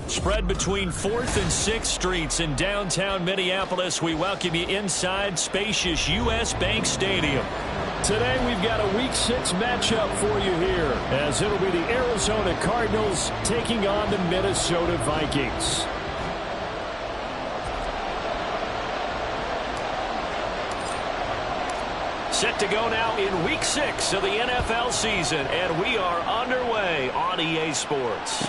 Spread between 4th and 6th Streets in downtown Minneapolis. We welcome you inside spacious U.S. Bank Stadium. Today we've got a Week 6 matchup for you here, as it'll be the Arizona Cardinals taking on the Minnesota Vikings. Set to go now in Week 6 of the NFL season, and we are underway on EA Sports.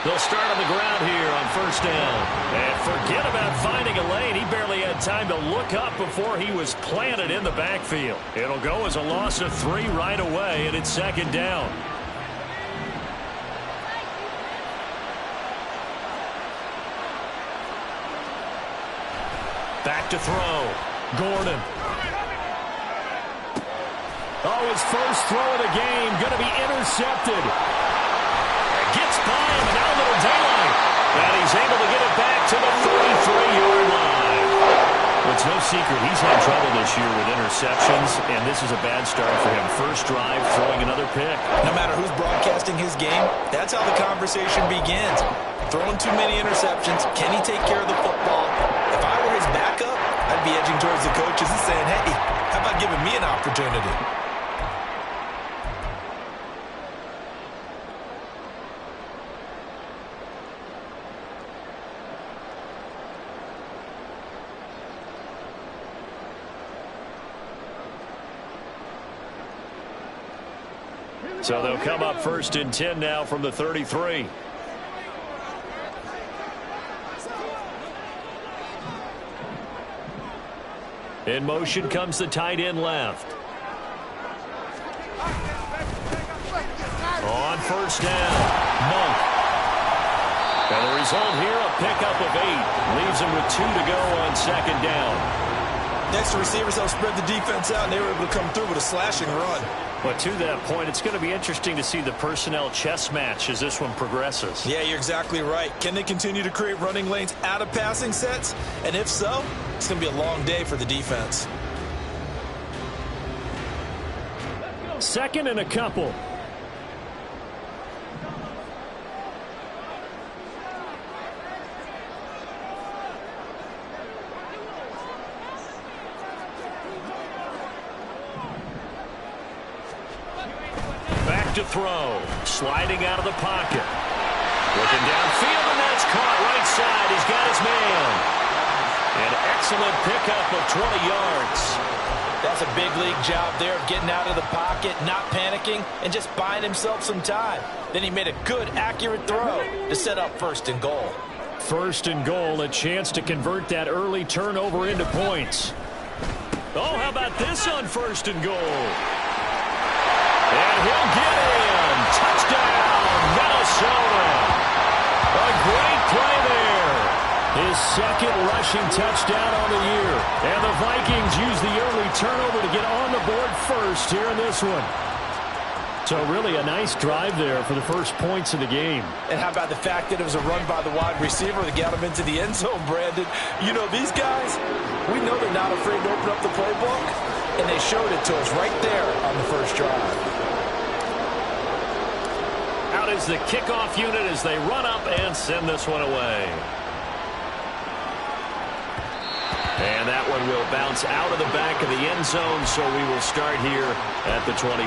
They'll start on the ground here on first down. And forget about finding a lane. He barely had time to look up before he was planted in the backfield. It'll go as a loss of 3 right away, and it's second down. Back to throw. Gordon. Oh, his first throw of the game going to be intercepted. Gets by him, and now a little daylight. And he's able to get it back to the 33-yard line. Well, it's no secret he's had trouble this year with interceptions, and this is a bad start for him. First drive, throwing another pick. No matter who's broadcasting his game, that's how the conversation begins. Throwing too many interceptions. Can he take care of the football? If I were his backup, I'd be edging towards the coaches and saying, hey, how about giving me an opportunity? So they'll come up first and 10 now from the 33. In motion comes the tight end left. On first down, Monk. And the result here, a pickup of 8. Leaves him with 2 to go on second down. Next, the receivers helped spread the defense out, and they were able to come through with a slashing run. But to that point, it's going to be interesting to see the personnel chess match as this one progresses. Yeah, you're exactly right. Can they continue to create running lanes out of passing sets? And if so, it's going to be a long day for the defense. Second and a couple. To throw, sliding out of the pocket, looking downfield, and that's caught right side. He's got his man. An excellent pickup of 20 yards. That's a big league job there of getting out of the pocket, not panicking, and just buying himself some time. Then he made a good, accurate throw to set up first and goal. First and goal, a chance to convert that early turnover into points. Oh, how about this on first and goal? And he'll get in. Touchdown, Minnesota. A great play there. His second rushing touchdown on the year. And the Vikings use the early turnover to get on the board first here in this one. So really a nice drive there for the first points of the game. And how about the fact that it was a run by the wide receiver that got him into the end zone, Brandon? You know, these guys, we know they're not afraid to open up the playbook, and they showed it to us right there on the first drive. Out is the kickoff unit as they run up and send this one away. And that one will bounce out of the back of the end zone, so we will start here at the 25.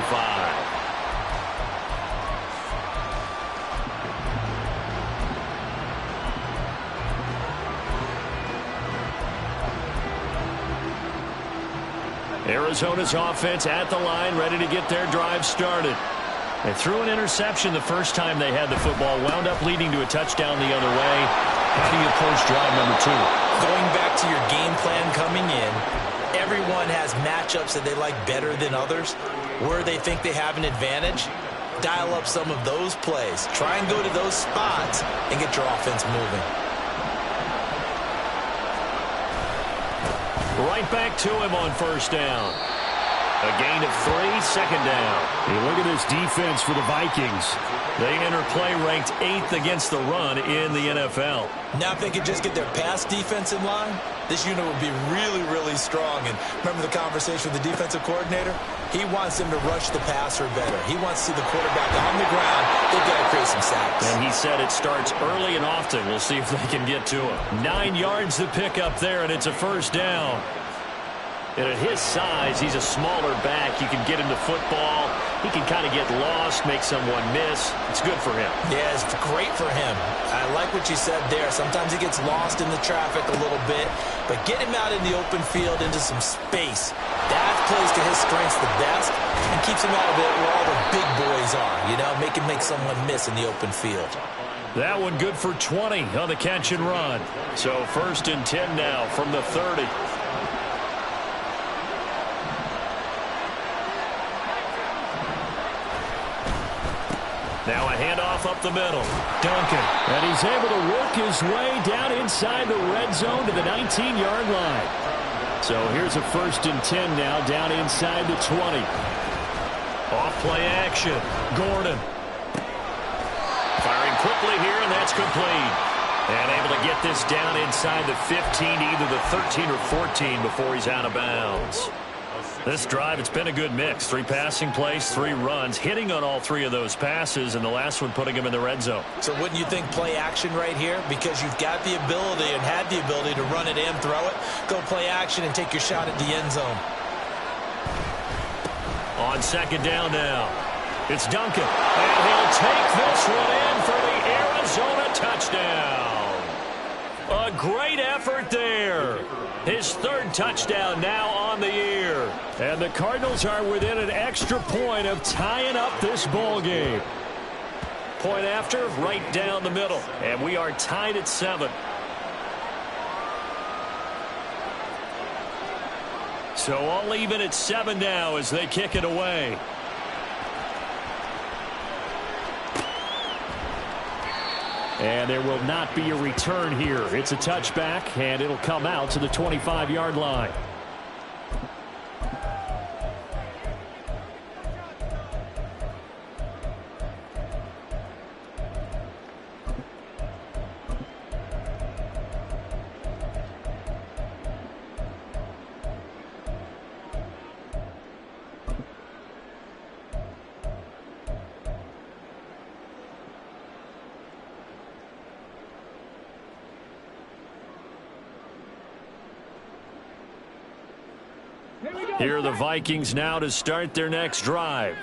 Arizona's offense at the line, ready to get their drive started. They threw an interception the first time they had the football, wound up leading to a touchdown the other way. How do you approach drive number 2? Going back to your game plan coming in, everyone has matchups that they like better than others. Where they think they have an advantage, dial up some of those plays. Try and go to those spots and get your offense moving. Right back to him on first down. A gain of 3, second down. Hey, look at this defense for the Vikings. They enter play ranked 8th against the run in the NFL. Now if they could just get their pass defense in line, this unit would be really, really strong. And remember the conversation with the defensive coordinator? He wants them to rush the passer better. He wants to see the quarterback on the ground. They've got to create some sacks. And he said it starts early and often. We'll see if they can get to him. 9 yards to pick up there, and it's a first down. And at his size, he's a smaller back. You can get him the football. He can kind of get lost, make someone miss. It's good for him. Yeah, it's great for him. I like what you said there. Sometimes he gets lost in the traffic a little bit, but get him out in the open field into some space. That plays to his strengths the best and keeps him out of it where all the big boys are, you know, make him make someone miss in the open field. That one good for 20 on the catch and run. So 1st and 10 now from the 30. Now a handoff up the middle. Duncan. And he's able to work his way down inside the red zone to the 19-yard line. So here's a 1st and 10 now down inside the 20. Off play action. Gordon. Firing quickly here, and that's complete. And able to get this down inside the 15, either the 13 or 14 before he's out of bounds. This drive, it's been a good mix. 3 passing plays, 3 runs, hitting on all 3 of those passes, and the last one putting him in the red zone. So wouldn't you think play action right here? Because you've got the ability and had the ability to run it and throw it. Go play action and take your shot at the end zone. On second down now, it's Duncan. And he'll take this one in for the Arizona touchdown. A great effort there. His 3rd touchdown now on the year. And the Cardinals are within an extra point of tying up this ball game. Point after, right down the middle. And we are tied at 7. So all even at 7 now as they kick it away. And there will not be a return here. It's a touchback, and it'll come out to the 25-yard line. Here are the Vikings now to start their next drive.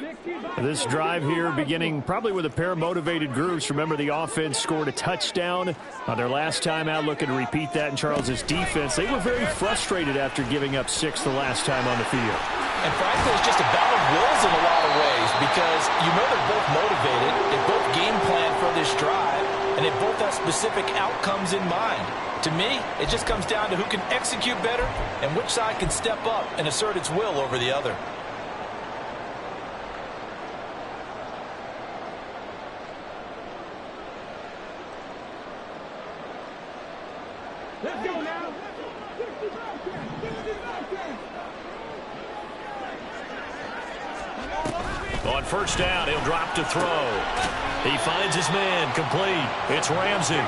This drive here beginning probably with a pair of motivated groups. Remember, the offense scored a touchdown on their last time out, looking to repeat that in Charles's defense. They were very frustrated after giving up 6 the last time on the field. And frankly, it's just a battle of wills in a lot of ways because you know they're both motivated. They both game plan for this drive, and they both have specific outcomes in mind. To me, it just comes down to who can execute better and which side can step up and assert its will over the other. Let's go now. On first down, he'll drop to throw. He finds his man complete. It's Ramsey.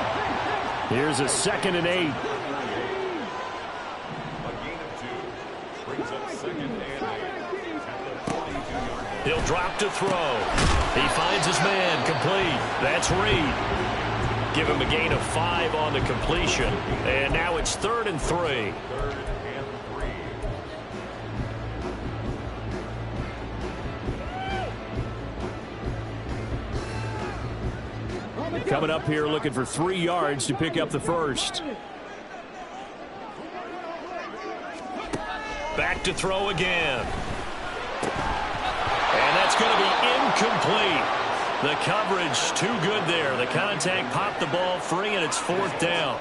Here's a 2nd and 8. He'll drop to throw. He finds his man complete. That's Reed. Give him a gain of 5 on the completion. And now it's 3rd and 3. Coming up here looking for 3 yards to pick up the first. Back To throw again. And that's going to be incomplete. The coverage too good there. The contact popped the ball free, and it's 4th down.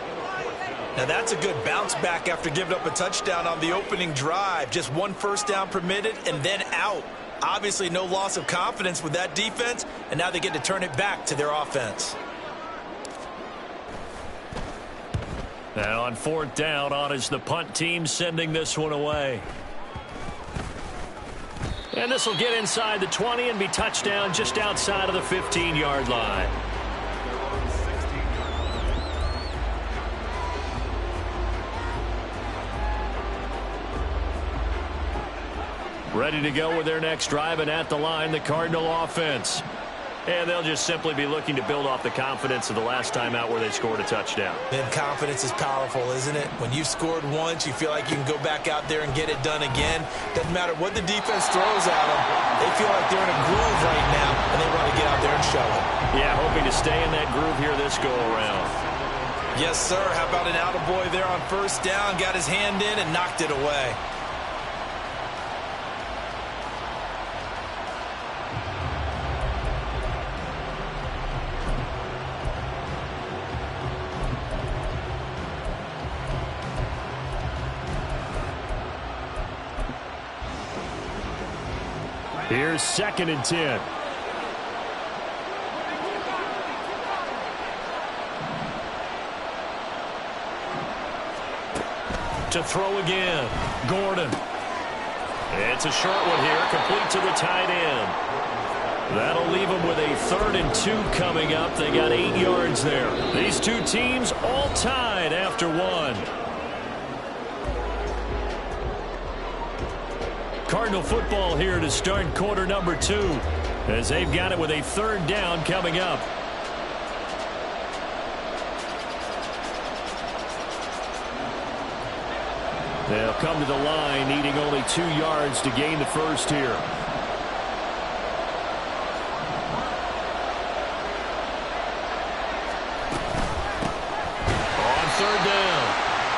Now that's a good bounce back after giving up a touchdown on the opening drive. Just 1 first down permitted and then out. Obviously no loss of confidence with that defense, and now they get to turn it back to their offense. Now on 4th down, on is the punt team sending this one away. And this will get inside the 20 and be touchdown just outside of the 15-yard line. Ready to go with their next drive, and at the line, the Cardinal offense. And they'll just simply be looking to build off the confidence of the last time out where they scored a touchdown. Man, confidence is powerful, isn't it? When you've scored once, you feel like you can go back out there and get it done again. Doesn't matter what the defense throws at them. They feel like they're in a groove right now, and they want to get out there and show it. Yeah, hoping to stay in that groove here this go-around. Yes, sir. How about an attaboy there on 1st down? Got his hand in and knocked it away. Here's 2nd and 10. To throw again. Gordon. It's a short one here, complete to the tight end. That'll leave them with a 3rd and 2 coming up. They got 8 yards there. These two teams all tied after 1. Cardinal football here to start quarter number 2, as they've got it with a 3rd down coming up. They'll come to the line, needing only 2 yards to gain the first here. On 3rd down,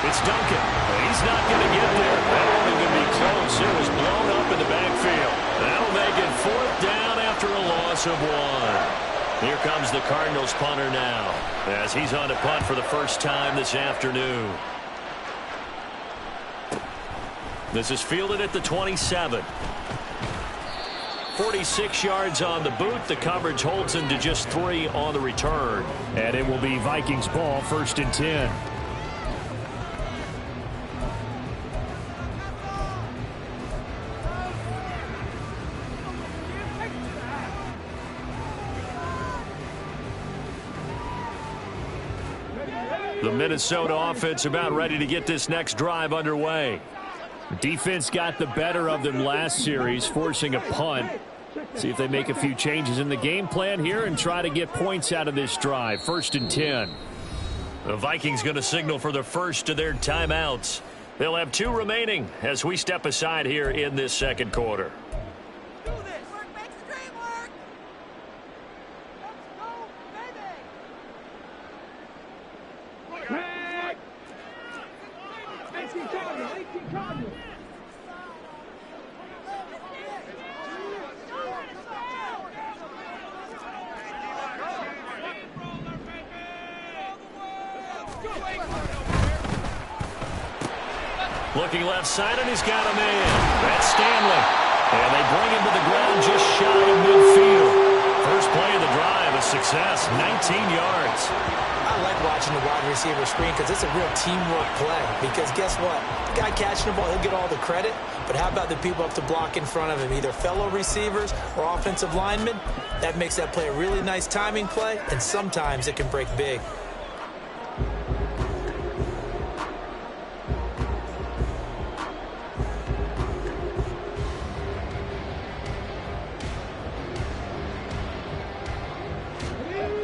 it's Duncan. He's not going to get there. That won't even be close. It was blown up in the backfield. That'll make it 4th down after a loss of 1. Here comes the Cardinals punter now, as he's on to punt for the first time this afternoon. This is fielded at the 27. 46 yards on the boot. The coverage holds him to just 3 on the return. And it will be Vikings ball, 1st and 10. The Minnesota offense about ready to get this next drive underway. Defense got the better of them last series, forcing a punt. See if they make a few changes in the game plan here and try to get points out of this drive. 1st and 10. The Vikings going to signal for the first of their timeouts. They'll have 2 remaining as we step aside here in this 2nd quarter. Looking left side, and he's got a man. That's Stanley. And they bring him to the ground just shy of midfield. First play of the drive, a success, 19 yards. I like watching the wide receiver screen because it's a real teamwork play. Because guess what? The guy catching the ball, he'll get all the credit. But how about the people up to block in front of him, either fellow receivers or offensive linemen? That makes that play a really nice timing play, and sometimes it can break big.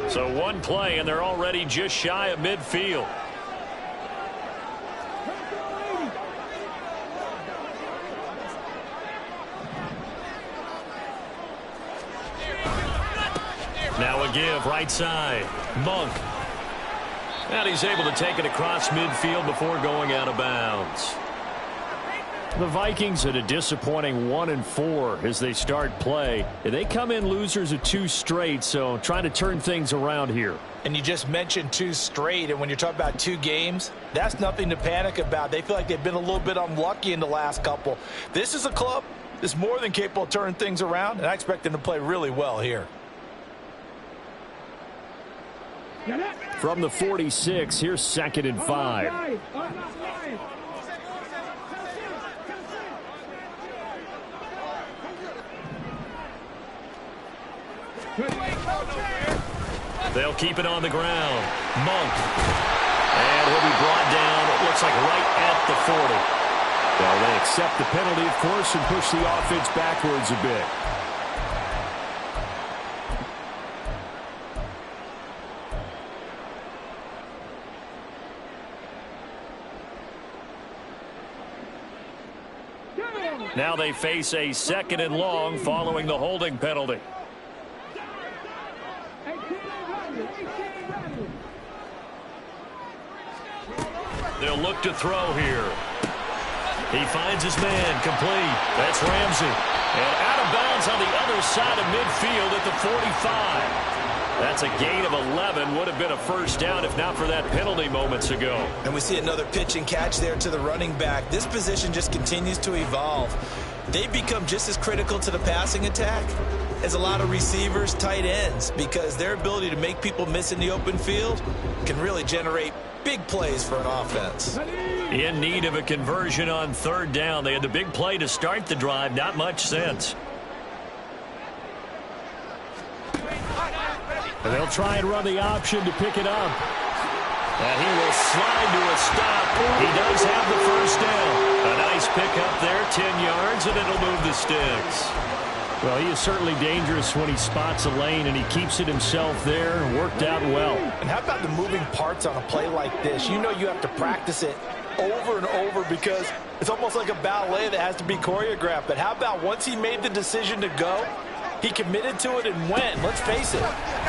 So 1 play, and they're already just shy of midfield. Now a give right side. Monk. And he's able to take it across midfield before going out of bounds. The Vikings at a disappointing 1-4 as they start play. They come in losers of 2 straight, so trying to turn things around here. And you just mentioned 2 straight, and when you're talking about 2 games, that's nothing to panic about. They feel like they've been a little bit unlucky in the last couple. This is a club that's more than capable of turning things around, and I expect them to play really well here. From the 46, here's 2nd and 5. They'll keep it on the ground. Monk. And he'll be brought down, it looks like right at the 40. Well, they accept the penalty, of course, and push the offense backwards a bit. Now they face a 2nd and long following the holding penalty. They'll look to throw here. He finds his man, complete. That's Ramsey. And out of bounds on the other side of midfield at the 45. That's a gain of 11. Would have been a first down if not for that penalty moments ago. And we see another pitch and catch there to the running back. This position just continues to evolve. They've become just as critical to the passing attack as a lot of receivers, tight ends, because their ability to make people miss in the open field can really generate big plays for an offense. In need of a conversion on 3rd down. They had the big play to start the drive. Not much sense. And they'll try and run the option to pick it up. And he will slide to a stop. He does have the first down. A nice pickup there, 10 yards, and it'll move the sticks. Well, he is certainly dangerous when he spots a lane, and he keeps it himself there. Worked out well. And how about the moving parts on a play like this? You know you have to practice it over and over because it's almost like a ballet that has to be choreographed. But how about once he made the decision to go, he committed to it and went. Let's face it,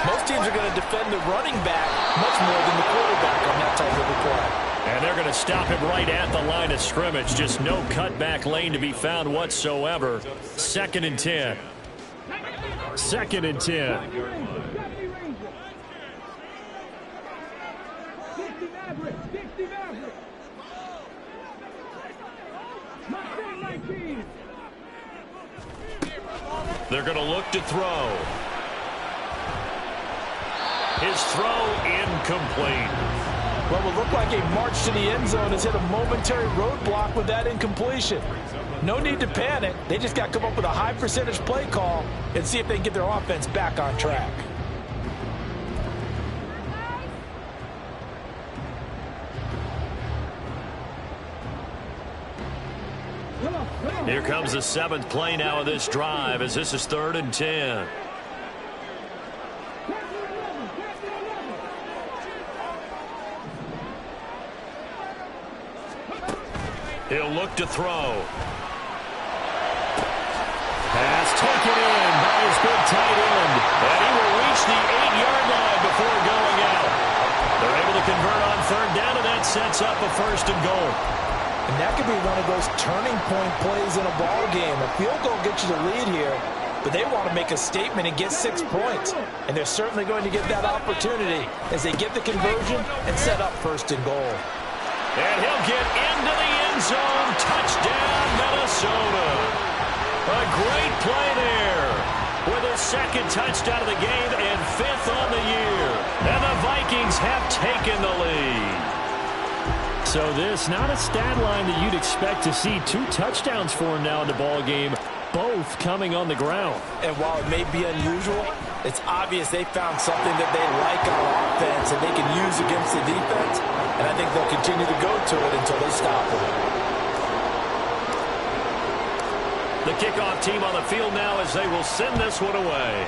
most teams are going to defend the running back much more than the quarterback on that type of a play. And they're going to stop him right at the line of scrimmage. Just no cutback lane to be found whatsoever. 2nd and 10. 2nd and 10. They're going to look to throw. His throw incomplete. Well, it will look like a march to the end zone has hit a momentary roadblock with that incompletion. No need to panic. They just got to come up with a high percentage play call and see if they can get their offense back on track. Here comes the 7th play now of this drive as this is 3rd and 10. He'll look to throw. Pass taken in by his big tight end. And he will reach the 8-yard line before going out. They're able to convert on 3rd down, and that sets up a 1st and goal. And that could be one of those turning point plays in a ball game. A field goal gets you the lead here, but they want to make a statement and get 6 points. And they're certainly going to get that opportunity as they get the conversion and set up 1st and goal. And he'll get into the end zone. Touchdown, Minnesota. A great play there with a 2nd touchdown of the game and 5th on the year. And the Vikings have taken the lead. So this, not a stat line that you'd expect to see. 2 touchdowns for him now in the ball game, both coming on the ground. And while it may be unusual, it's obvious they found something that they like on offense and they can use against the defense. And I think they'll continue to go to it until they stop it. The kickoff team on the field now as they will send this one away.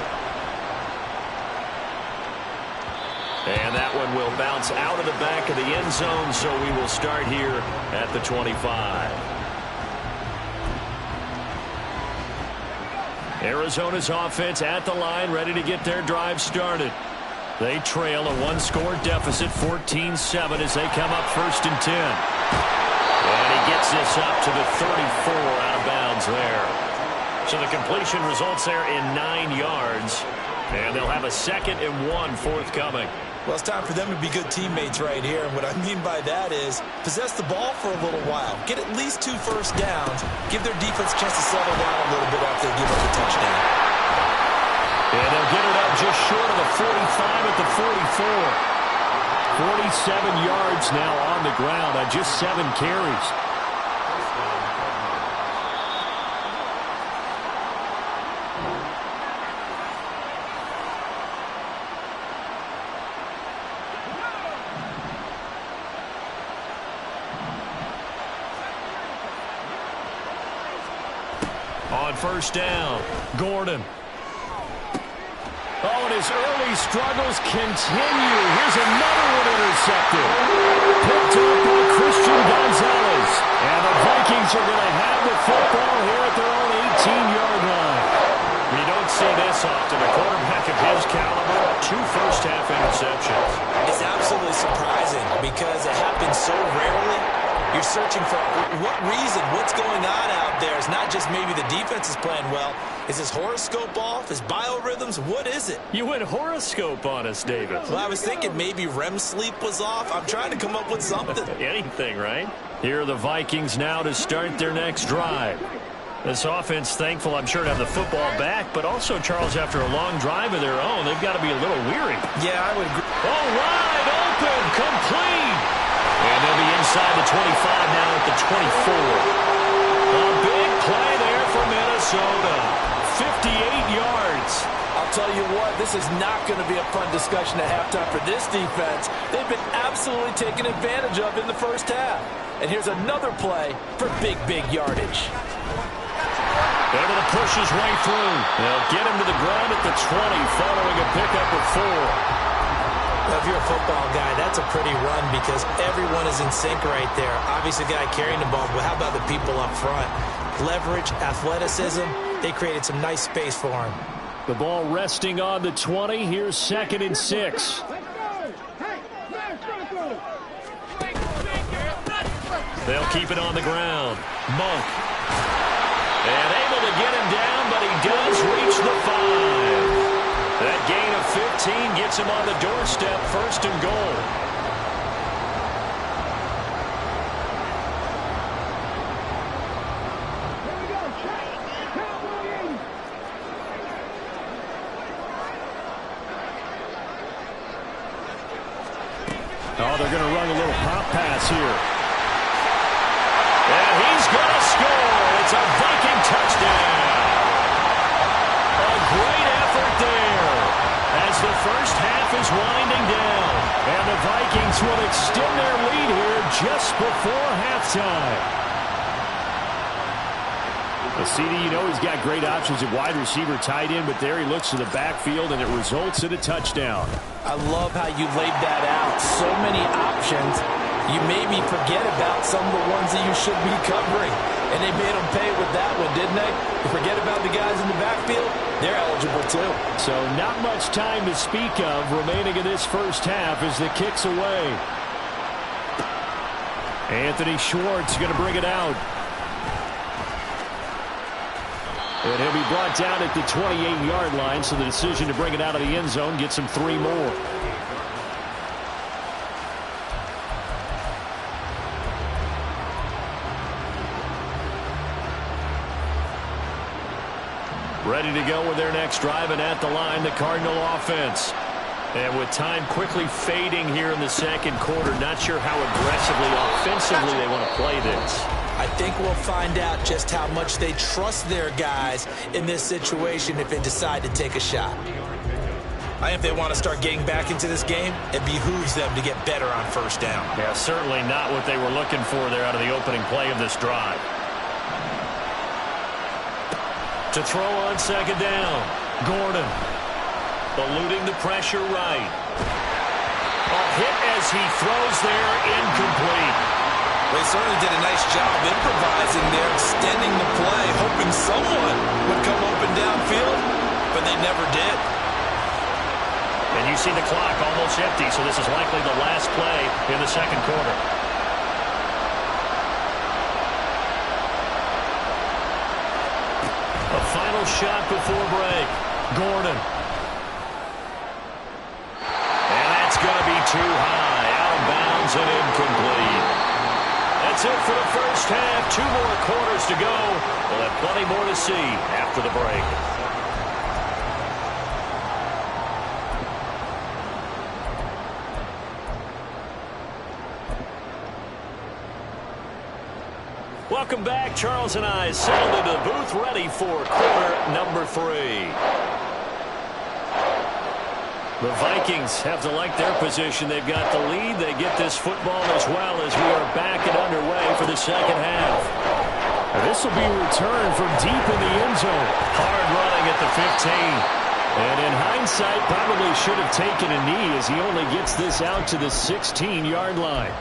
And that one will bounce out of the back of the end zone, so we will start here at the 25. Arizona's offense at the line, ready to get their drive started. They trail a 1-score deficit, 14-7, as they come up 1st and 10. And he gets this up to the 34 out of bounds there. So the completion results there in 9 yards. And they'll have a 2nd and 1 forthcoming. Well, it's time for them to be good teammates right here. And what I mean by that is possess the ball for a little while. Get at least 2 first downs. Give their defense a chance to settle down a little bit after they give up the touchdown. And they'll get it up just short of the 45 at the 44. 47 yards now on the ground on just 7 carries. On first down, Gordon. Oh, and his early struggles continue. Here's another one intercepted. Picked up by Christian Gonzalez. And the Vikings are going to have the football here at their own 18-yard line. You don't see this often. A quarterback of his caliber, 2 first-half interceptions. It's absolutely surprising because it happens so rarely. You're searching for what reason, what's going on out there. It's not just maybe the defense is playing well. Is his horoscope off? His biorhythms? What is it? You went horoscope on us, David. Well, I was thinking maybe REM sleep was off. I'm trying to come up with something. Anything, right? Here are the Vikings now to start their next drive. This offense, thankful, I'm sure, to have the football back, but also, Charles, after a long drive of their own, they've got to be a little weary. Yeah, I would agree. Oh, wide open, complete. And they'll be inside the 25 now at the 24. A big play there for Minnesota. 58 yards. I'll tell you what, this is not going to be a fun discussion at halftime for this defense. They've been absolutely taken advantage of in the first half. And here's another play for big, big yardage. Able to push his way through. They'll get him to the ground at the 20 following a pickup of 4. Well, if you're a football guy, that's a pretty run because everyone is in sync right there. Obviously, the guy carrying the ball, but how about the people up front? Leverage, athleticism, they created some nice space for him. The ball resting on the 20. Here's 2nd and 6. They'll keep it on the ground. Monk. And able to get him down, but he does reach the 5. That gain of 15 gets him on the doorstep, 1st and goal. Oh, they're going to run a little pop pass here. And he's going to score. It's a Viking touchdown. A great effort there as the first half is winding down. And the Vikings will extend their lead here just before halftime. The CD, you know he's got great options at wide receiver, tight end, but there he looks to the backfield, and it results in a touchdown. I love how you laid that out. So many options. You maybe forget about some of the ones that you should be covering. And they made them pay with that one, didn't they? You forget about the guys in the backfield, they're eligible too. So not much time to speak of remaining in this first half as the kick's away. Anthony Schwartz going to bring it out. And he'll be brought down at the 28-yard line, so the decision to bring it out of the end zone gets him 3 more. Ready to go with their next drive, and at the line, the Cardinal offense. And with time quickly fading here in the second quarter, not sure how aggressively, offensively they want to play this. I think we'll find out just how much they trust their guys in this situation if they decide to take a shot. I think if they want to start getting back into this game, it behooves them to get better on first down. Yeah, certainly not what they were looking for there out of the opening play of this drive. To throw on second down, Gordon. Eluding the pressure right. A hit as he throws there, incomplete. They certainly did a nice job improvising there, extending the play, hoping someone would come open downfield, but they never did. And you see the clock almost empty, so this is likely the last play in the second quarter. shot before break. Gordon. And that's going to be too high. Out of bounds and incomplete. That's it for the first half. 2 more quarters to go. We'll have plenty more to see after the break. Welcome back. Charles and I settled into the booth ready for quarter number 3. The Vikings have to like their position. They've got the lead. They get this football as well as we are back and underway for the second half. This will be returned from deep in the end zone. Hard running at the 15. And in hindsight, probably should have taken a knee as he only gets this out to the 16-yard line.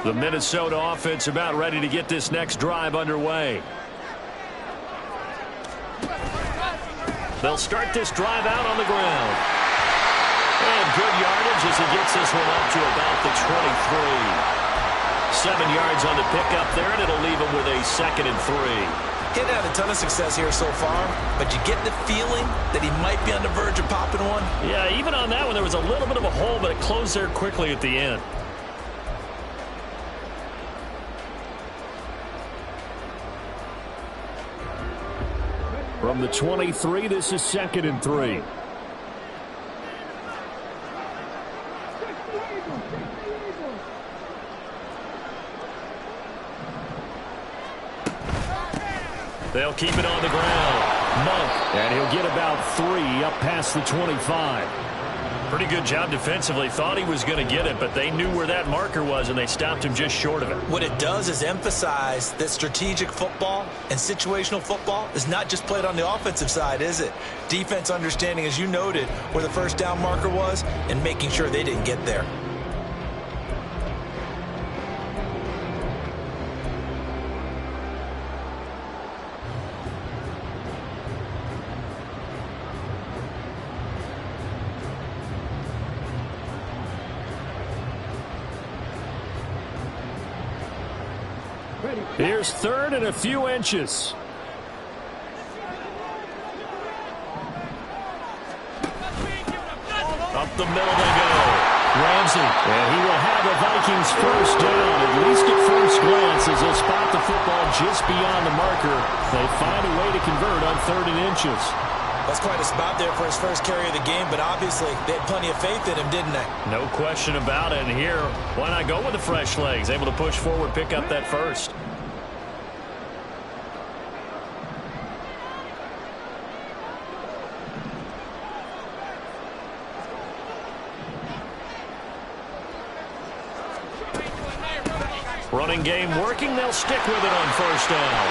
The Minnesota offense about ready to get this next drive underway. They'll start this drive out on the ground. And good yardage as he gets this one up to about the 23. 7 yards on the pickup there, and it'll leave him with a 2nd and 3. He's had a ton of success here so far, but you get the feeling that he might be on the verge of popping one. Yeah, even on that one, there was a little bit of a hole, but it closed there quickly at the end. From the 23, this is 2nd and 3. They'll keep it on the ground. Monk. And he'll get about 3 up past the 25. Pretty good job defensively. Thought he was going to get it, but they knew where that marker was, and they stopped him just short of it. What it does is emphasize that strategic football and situational football is not just played on the offensive side, is it? Defense understanding, as you noted, where the first down marker was and making sure they didn't get there. Here's 3rd and a few inches. Up the middle they go. Ramsey. And he will have the Vikings first down, at least at first glance, as they'll spot the football just beyond the marker. They find a way to convert on 3rd and inches. That's quite a spot there for his first carry of the game, but obviously they had plenty of faith in him, didn't they? No question about it. And here, why not go with the fresh legs? Able to push forward, pick up that first. Running game working. They'll stick with it on first down.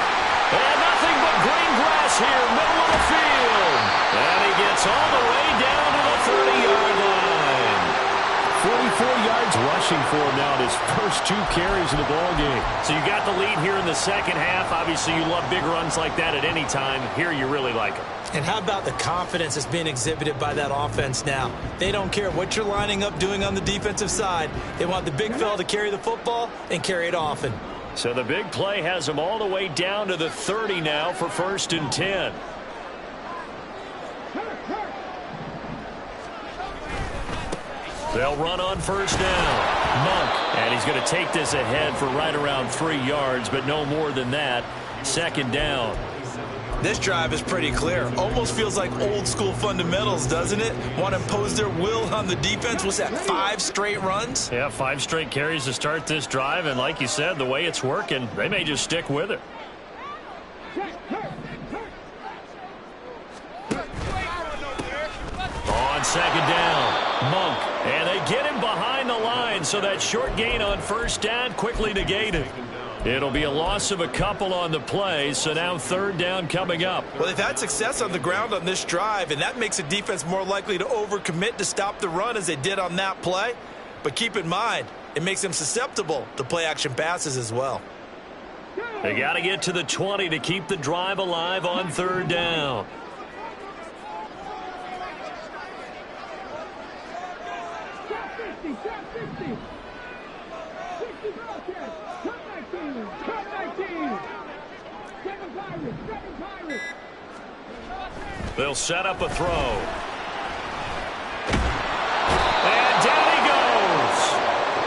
And nothing but green grass here, middle of the field. And he gets all the way down to the 30-yard line. 44 yards rushing for him now in his first 2 carries in the ball game. So you got the lead here in the second half. Obviously, you love big runs like that at any time. Here, you really like them. And how about the confidence that's being exhibited by that offense now? They don't care what you're lining up doing on the defensive side. They want the big fella to carry the football and carry it often. So the big play has them all the way down to the 30 now for 1st and 10. They'll run on first down. Monk. And he's going to take this ahead for right around 3 yards, but no more than that. 2nd down. This drive is pretty clear. Almost feels like old school fundamentals, doesn't it? Want to impose their will on the defense. What's that, 5 straight runs? Yeah, 5 straight carries to start this drive. And like you said, the way it's working, they may just stick with it. On 2nd down, Monk. And they get him behind the line, so that short gain on first down quickly negated. It'll be a loss of a couple on the play, so now 3rd down coming up. Well, they've had success on the ground on this drive, and that makes a defense more likely to overcommit to stop the run as they did on that play. But keep in mind, it makes them susceptible to play-action passes as well. They got to get to the 20 to keep the drive alive on third down. They'll set up a throw. And down he goes.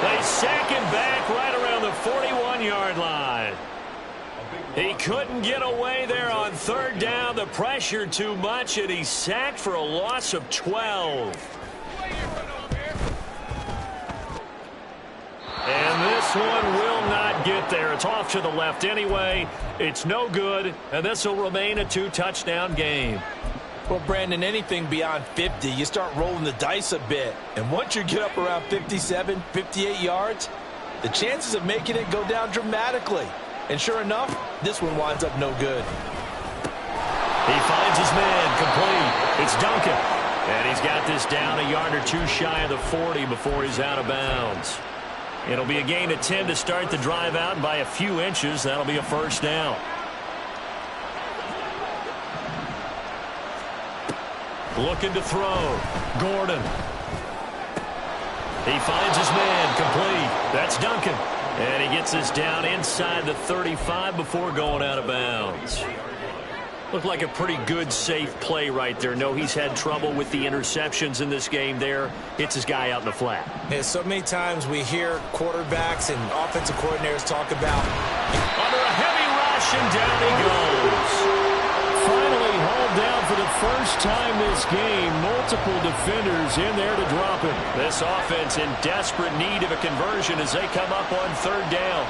They sack him back right around the 41-yard line. He couldn't get away there on third down. The pressure too much, and he's sacked for a loss of 12. And this one will not get there. It's off to the left anyway. It's no good, and this will remain a 2-touchdown game. Well, Brandon, anything beyond 50, you start rolling the dice a bit. And once you get up around 57, 58 yards, the chances of making it go down dramatically. And sure enough, this one winds up no good. He finds his man complete. It's Duncan. And he's got this down a yard or two shy of the 40 before he's out of bounds. It'll be a gain of 10 to start the drive out, and by a few inches, that'll be a first down. Looking to throw. Gordon. He finds his man complete. That's Duncan. And he gets this down inside the 35 before going out of bounds. Looked like a pretty good, safe play right there. No, he's had trouble with the interceptions in this game there. Hits his guy out in the flat. Yeah, so many times we hear quarterbacks and offensive coordinators talk about under a heavy rush, and down he goes. Finally hauled down for the first time this game. Multiple defenders in there to drop him. This offense in desperate need of a conversion as they come up on third down.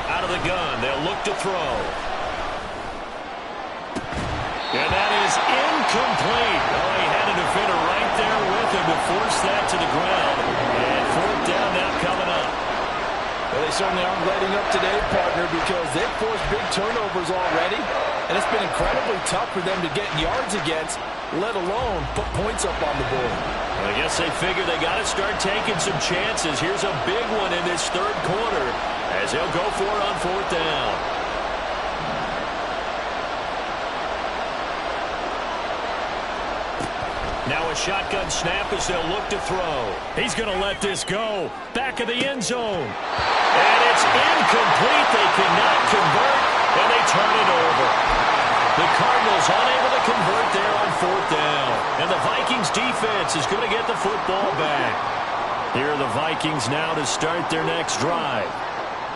Out of the gun, they'll look to throw. And that is incomplete. Oh, he had a defender right there with him to force that to the ground. And fourth down now coming up. Well, they certainly aren't letting up today, partner, because they've forced big turnovers already, and it's been incredibly tough for them to get yards against, let alone put points up on the board. I guess they figure they got to start taking some chances. Here's a big one in this third quarter as they'll go for it on fourth down. Now a shotgun snap as they'll look to throw. He's going to let this go. Back of the end zone. And it's incomplete. They cannot convert, and they turn it over. The Cardinals unable to convert there on fourth down. And the Vikings defense is going to get the football back. Here are the Vikings now to start their next drive.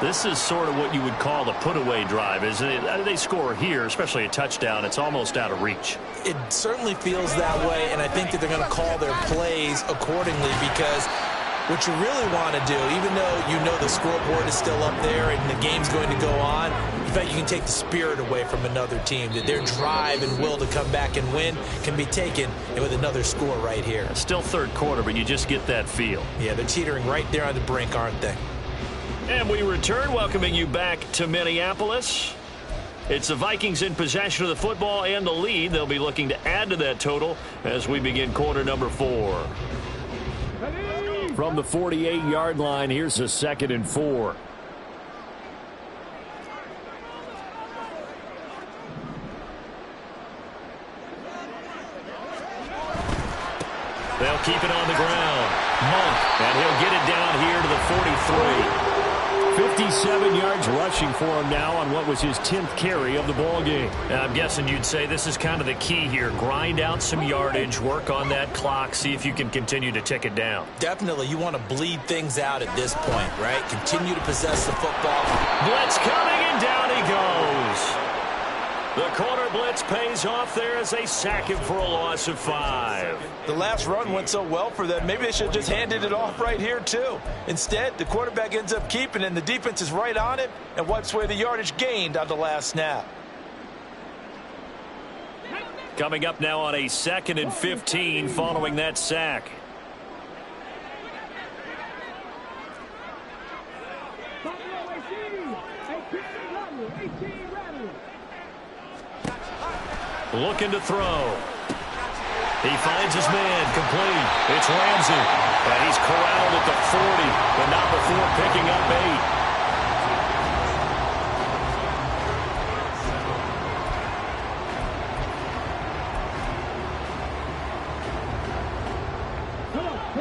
This is sort of what you would call the put-away drive, isn't it? They score here, especially a touchdown. It's almost out of reach. it certainly feels that way, and I think that they're going to call their plays accordingly because what you really want to do, even though you know the scoreboard is still up there and the game's going to go on, in fact, you can take the spirit away from another team. That their drive and will to come back and win can be taken with another score right here. Still third quarter, but you just get that feel. Yeah, they're teetering right there on the brink, aren't they? And we return, welcoming you back to Minneapolis. It's the Vikings in possession of the football and the lead. They'll be looking to add to that total as we begin quarter number 4. From the 48-yard line, here's a 2nd and 4. They'll keep it on the ground. Monk, and he'll get it down here to the 43. 57 yards rushing for him now on what was his 10th carry of the ball game. I'm guessing you'd say this is kind of the key here. Grind out some yardage, work on that clock, see if you can continue to tick it down. Definitely, you want to bleed things out at this point, right? Continue to possess the football. Blitz coming, and down he goes. The corner blitz pays off there as they sack him for a loss of 5. The last run went so well for them, maybe they should have just handed it off right here, too. Instead, the quarterback ends up keeping it, and the defense is right on it and wipes away the yardage gained on the last snap. Coming up now on a 2nd and 15 following that sack. Looking to throw. He finds his man, complete. It's Ramsey. And he's corralled at the 40, but not before picking up 8.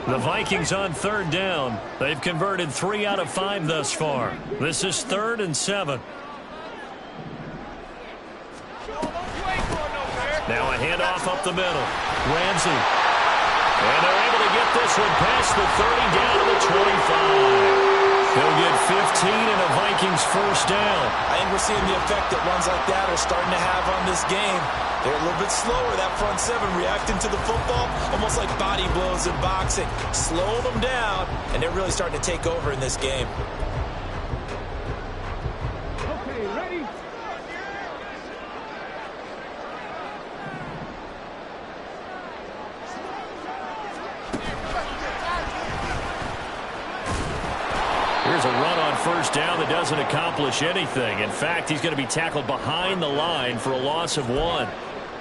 The Vikings on 3rd down. They've converted 3 out of 5 thus far. This is 3rd and 7. Now a handoff up the middle. Ramsey. And they're able to get this one past the 30 down to the 25. He'll get 15 and a Vikings first down. I think we're seeing the effect that runs like that are starting to have on this game. They're a little bit slower, that front 7, reacting to the football, almost like body blows in boxing. Slowing them down, and they're really starting to take over in this game. Okay, ready? Here's a run on first down that doesn't accomplish anything. In fact, he's going to be tackled behind the line for a loss of 1.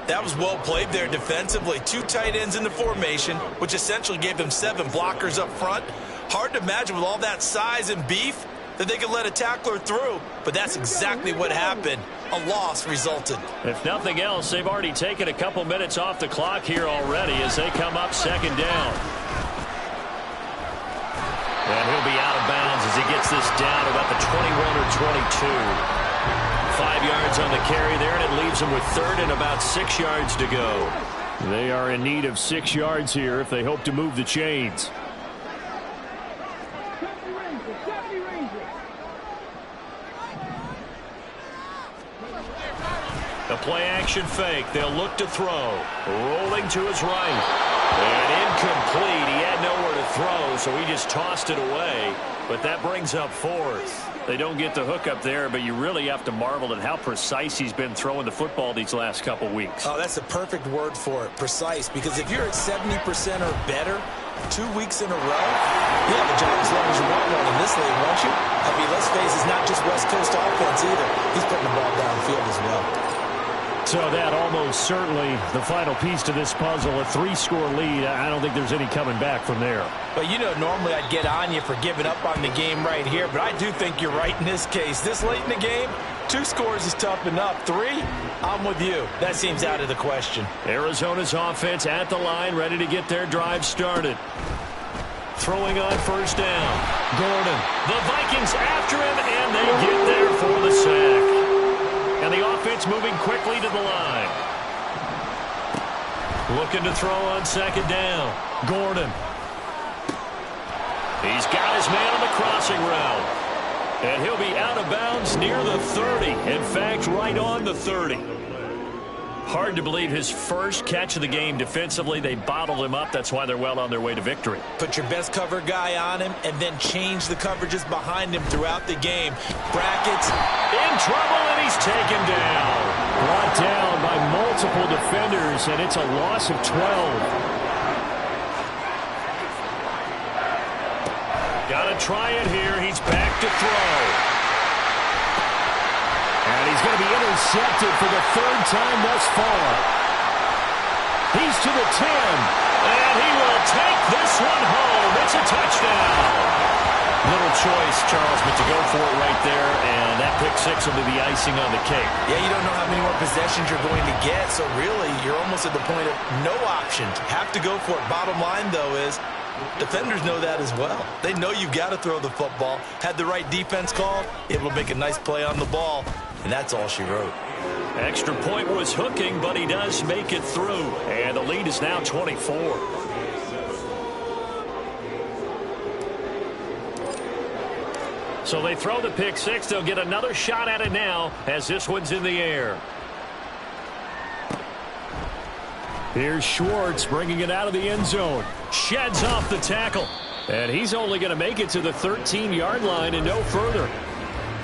That was well played there defensively. 2 tight ends in the formation, which essentially gave them 7 blockers up front. Hard to imagine with all that size and beef that they could let a tackler through, but that's exactly what happened. A loss resulted. If nothing else, they've already taken a couple minutes off the clock here already as they come up 2nd down. And he'll be out of bounds as he gets this down about the 21 or 22. 5 yards on the carry there, and it leaves them with 3rd and about 6 yards to go. They are in need of 6 yards here if they hope to move the chains. The play-action fake. They'll look to throw. Rolling to his right. And incomplete. He had nowhere to throw, so he just tossed it away. But that brings up 4th. They don't get the hook up there, but you really have to marvel at how precise he's been throwing the football these last couple weeks. Oh, that's the perfect word for it, precise, because if you're at 70% or better 2 weeks in a row, you have a job as long as you want one in this league, won't you? I mean, let's face it, it's not just West Coast offense either. He's putting the ball downfield as well. So that almost certainly the final piece to this puzzle, a 3-score lead. I don't think there's any coming back from there. But, you know, normally I'd get on you for giving up on the game right here, but I do think you're right in this case. This late in the game, 2 scores is tough enough. 3, I'm with you. That seems out of the question. Arizona's offense at the line, ready to get their drive started. Throwing on first down. Gordon. The Vikings after him, and they get there for the sack. And the offense moving quickly to the line. Looking to throw on 2nd down. Gordon. He's got his man on the crossing route. And he'll be out of bounds near the 30. In fact, right on the 30. Hard to believe his first catch of the game defensively. They bottled him up. That's why they're well on their way to victory. Put your best cover guy on him and then change the coverages behind him throughout the game. Brackets. In trouble, and he's taken down. Brought down by multiple defenders, and it's a loss of 12. Got to try it here. He's back to throw. And he's going to be intercepted for the 3rd time thus far. He's to the 10. And he will take this one home. It's a touchdown. Little choice, Charles, but to go for it right there, and that pick-6 will be the icing on the cake. Yeah, you don't know how many more possessions you're going to get, so really you're almost at the point of no options. Have to go for it. Bottom line, though, is defenders know that as well. They know you've got to throw the football. Had the right defense call, able to make a nice play on the ball, and that's all she wrote. Extra point was hooking, but he does make it through, and the lead is now 24. So they throw the pick-6. They'll get another shot at it now as this one's in the air. Here's Schwartz bringing it out of the end zone. Sheds off the tackle. And he's only going to make it to the 13-yard line and no further.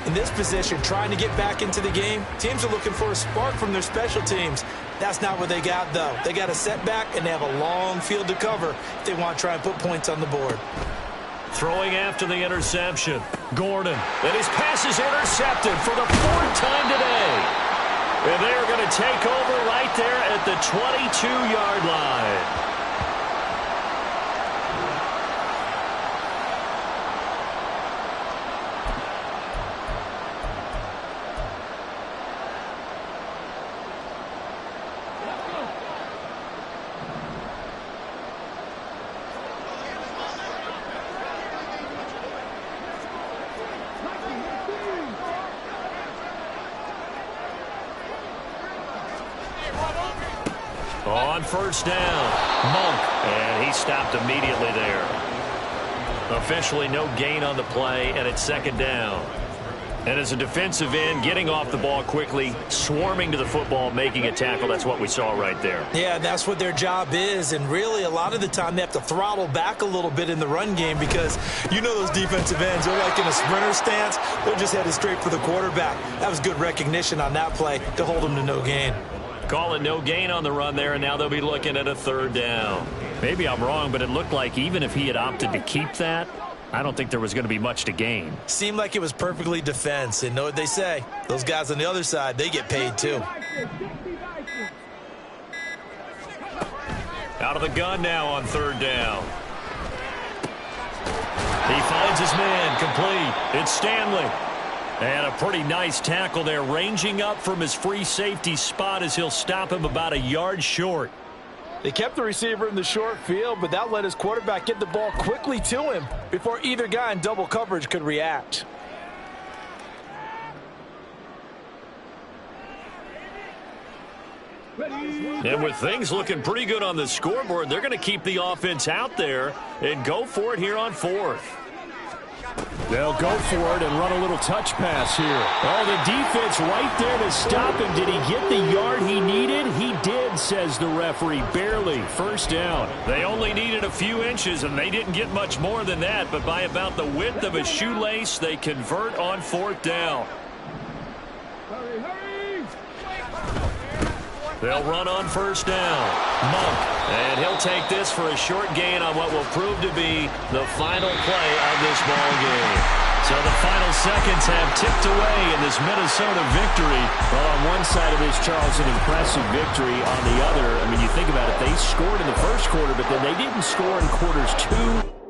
In this position, trying to get back into the game, teams are looking for a spark from their special teams. That's not what they got, though. They got a setback, and they have a long field to cover if they want to try and put points on the board. Throwing after the interception. Gordon. And his pass is intercepted for the 4th time today. And they are going to take over right there at the 22-yard line. On first down, Monk, and he stopped immediately there. Officially no gain on the play, and it's second down. And as a defensive end, getting off the ball quickly, swarming to the football, making a tackle, that's what we saw right there. Yeah, that's what their job is, and really a lot of the time they have to throttle back a little bit in the run game because you know those defensive ends, they're like in a sprinter stance, they're just headed straight for the quarterback. That was good recognition on that play to hold them to no gain. Call it no gain on the run there, and now they'll be looking at a third down. Maybe I'm wrong, but it looked like even if he had opted to keep that, I don't think there was going to be much to gain. Seemed like it was perfectly defense, and know what they say? Those guys on the other side, they get paid too. Out of the gun now on third down. He finds his man, complete. It's Stanley. And a pretty nice tackle there, ranging up from his free safety spot as he'll stop him about a yard short. They kept the receiver in the short field, but that let his quarterback get the ball quickly to him before either guy in double coverage could react. And with things looking pretty good on the scoreboard, they're going to keep the offense out there and go for it here on fourth. They'll go for it and run a little touch pass here. Oh, the defense right there to stop him. Did he get the yard he needed? He did, says the referee. Barely. First down. They only needed a few inches, and they didn't get much more than that. But by about the width of a shoelace, they convert on fourth down. They'll run on first down. Monk, and he'll take this for a short gain on what will prove to be the final play of this ball game. So the final seconds have ticked away in this Minnesota victory. Well, on one side of this, Charles, an impressive victory. On the other, I mean, you think about it, they scored in the first quarter, but then they didn't score in quarters 2